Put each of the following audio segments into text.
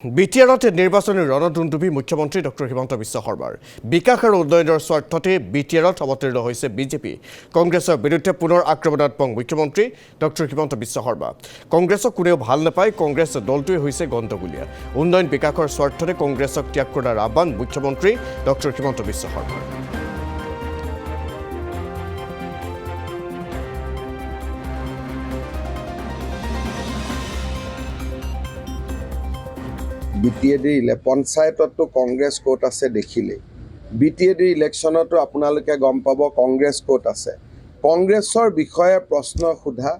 বিটিআৰত নিৰ্বাচনী ৰণদুন্দুভি মুখ্যমন্ত্ৰী ডক্টৰ হিমন্ত বিশ্ব শৰ্মাৰ বিকাশ আৰু উন্নয়নৰ স্বাৰ্থতে বিটিআৰত অৱতীৰ্ণ হৈছে বিজেপি কংগ্ৰেছৰ বিৰুদ্ধে পুনৰ আক্ৰমণাত্মক মুখ্যমন্ত্ৰী ডক্টৰ হিমন্ত বিশ্ব শৰ্মা কংগ্ৰেছক কোনেও ভাল নাপায় কংগ্ৰেছ দলটোৱে হৈছে গণ্ডগোলীয়া উন্নয়ন বিকাশৰ স্বাৰ্থতে কংগ্ৰেছক ত্যাগ কৰাৰ আহ্বান মুখ্যমন্ত্ৰী ডক্টৰ হিমন্ত বিশ্ব শৰ্মাৰ বিটিএডিৰ পঞ্চায়ততো কংগ্ৰেছ ক'ত আছে দেখিলে বিটিএডিৰ ইলেকশ্যনতো আপোনালোকে গম পাব কংগ্ৰেছ ক'ত আছে কংগ্ৰেছৰ বিষয়ে প্ৰশ্ন সোধা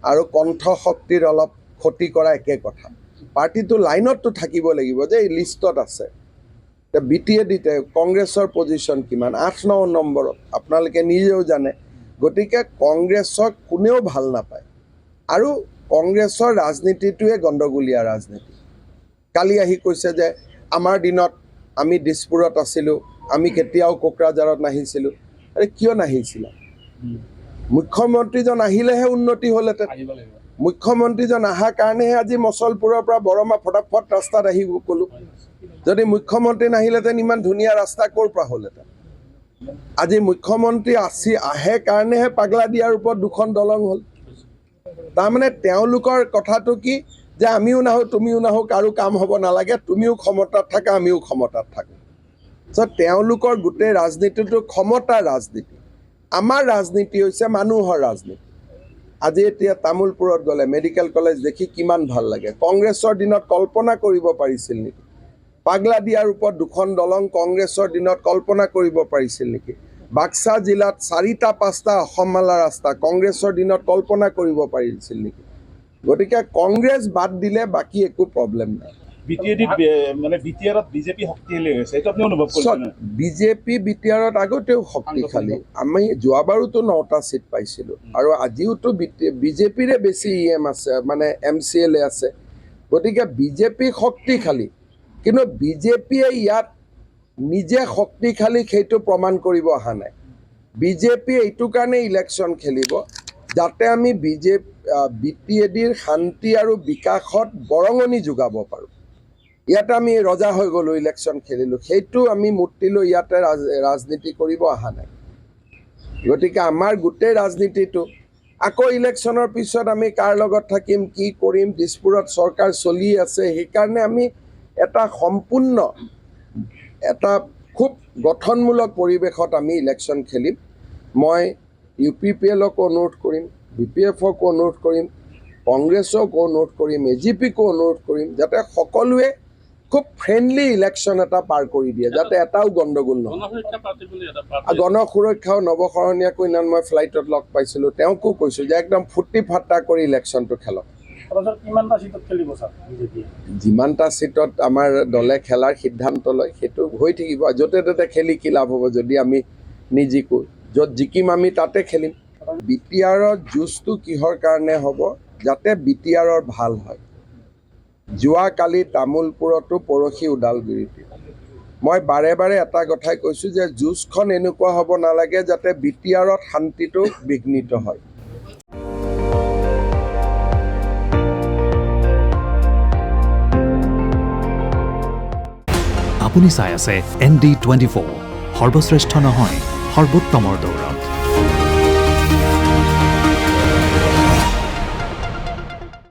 আৰু কণ্ঠ শক্তিৰ অলপ ক্ষতি কৰা একে কথা পাৰ্টিটো লাইনততো থাকিব লাগিব যে এই লিষ্টত আছে বিটিএডিতে কংগ্ৰেছৰ পজিশ্যন কিমান ৮-৯ নম্বৰত আপোনালোকে নিজেও জানে গতিকে কংগ্ৰেছক কোনেও ভাল নাপায় আৰু কংগ্ৰেছৰ ৰাজনীতিটোৱে গণ্ডগোলীয়া ৰাজনীতি কালি আহি কৈছে যে আমাৰ দিনত আমি দিছপুৰত আছিলোঁ আমি কেতিয়াও কোকৰাঝাৰত নাহিছিলোঁ আৰে কিয় নাহিছিলা মুখ্যমন্ত্ৰীজন আহিলেহে উন্নতি হ'লহেঁতেন মুখ্যমন্ত্ৰীজন অহাৰ কাৰণেহে আজি মচলপুৰৰ পৰা বৰমা ফটাফট ৰাস্তাত আহিব ক'লোঁ যদি মুখ্যমন্ত্ৰী নাহিলেহেঁতেন ইমান ধুনীয়া ৰাস্তা ক'ৰ পৰা হ'লহেঁতেন আজি মুখ্যমন্ত্ৰী আহে কাৰণেহে পাগলাদিয়াৰ ওপৰত 2খন দলং হ'ল তাৰমানে তেওঁলোকৰ কথাটো কি যে আমিও নাহো তুমিও নাহো কাৰো কাম হ'ব নালাগে তুমিও ক্ষমতাত থাকা আমিও ক্ষমতাত থাকোঁ তেওঁলোকৰ গোটেই ৰাজনীতিটো ক্ষমতাৰ ৰাজনীতি আমাৰ ৰাজনীতি হৈছে মানুহৰ ৰাজনীতি আজি এতিয়া তামোলপুৰত গ'লে মেডিকেল কলেজ দেখি কিমান ভাল লাগে কংগ্ৰেছৰ দিনত কল্পনা কৰিব পাৰিছিল নেকি পাগলাদিয়াৰ ওপৰত 2খন দলং কংগ্ৰেছৰ দিনত কল্পনা কৰিব পাৰিছিল নেকি বাক্সা জিলাত 4টা-5টা অসমমালা ৰাস্তা কংগ্ৰেছৰ দিনত কল্পনা কৰিব পাৰিছিল নেকি গতিকে কংগ্ৰেছ বাদ দিলে বাকি একো প্ৰব্লেম নাই বিজেপি শক্তিশালী হৈছে এইটো আপুনি অনুভৱ কৰিছে বিজেপি বিটিআৰত আগতেও শক্তিশালী আমি যোৱাবাৰোতো 9টা চিট পাইছিলোঁ আৰু আজিওতো বিজেপিৰে বেছি EM আছে মানে MCLA আছে গতিকে বিজেপি শক্তিশালী কিন্তু বিজেপিয়ে ইয়াত নিজে শক্তিশালী সেইটো প্ৰমাণ কৰিব অহা নাই বিজেপি এইটো কাৰণে ইলেকশ্যন খেলিব যাতে আমি বিটিএডিৰ শান্তি আৰু বিকাশত বৰঙণি যোগাব পাৰোঁ ইয়াতে আমি ৰজা হৈ গ'লোঁ ইলেকশ্যন খেলিলোঁ সেইটো আমি মূৰ্তি লৈ ইয়াতে ৰাজনীতি কৰিব অহা নাই গতিকে আমাৰ গোটেই ৰাজনীতিটো আকৌ ইলেকশ্যনৰ পিছত আমি কাৰ লগত থাকিম কি কৰিম দিছপুৰত চৰকাৰ চলি আছে সেইকাৰণে আমি এটা সম্পূৰ্ণ এটা খুব গঠনমূলক পৰিৱেশত আমি ইলেকশ্যন খেলিম মই UPPLক অনুৰোধ কৰিম BPFক অনুৰোধ কৰিম কংগ্ৰেছক অনুৰোধ কৰিম AGPকো অনুৰোধ কৰিম যাতে সকলোৱে খুব ফ্ৰেণ্ডলি ইলেকশ্যন এটা পাৰ কৰি দিয়ে যাতে এটাও গণ্ডগোল নহয় গণসুৰক্ষাও নৱশৰণীয়া কইনান মই ফ্লাইটত লগ পাইছিলোঁ তেওঁকো কৈছোঁ যে একদম ফূৰ্তি ফাৰ্তা কৰি ইলেকশ্যনটো খেলক যিমানটা চিটত আমাৰ দলে খেলাৰ সিদ্ধান্ত লয় সেইটো হৈ থাকিব য'তে ত'তে খেলি কি লাভ হ'ব যদি আমি নিজিকো য'ত জিকিম আমি তাতে খেলিম বিটিআৰৰ যুঁজটো কিহৰ কাৰণে হ'ব যাতে বিটিআৰৰ ভাল হয় যোৱাকালি তামোলপুৰতো পৰহি ওদালগুৰিতো মই বাৰে বাৰে এটা কথাই কৈছোঁ যে যুঁজখন এনেকুৱা হ'ব নালাগে যাতে বিটিআৰত শান্তিটো বিঘ্নিত হয় আপুনি চাই আছে ND24 সৰ্বশ্ৰেষ্ঠ নহয় সৰ্বোত্তমৰ দৌৰ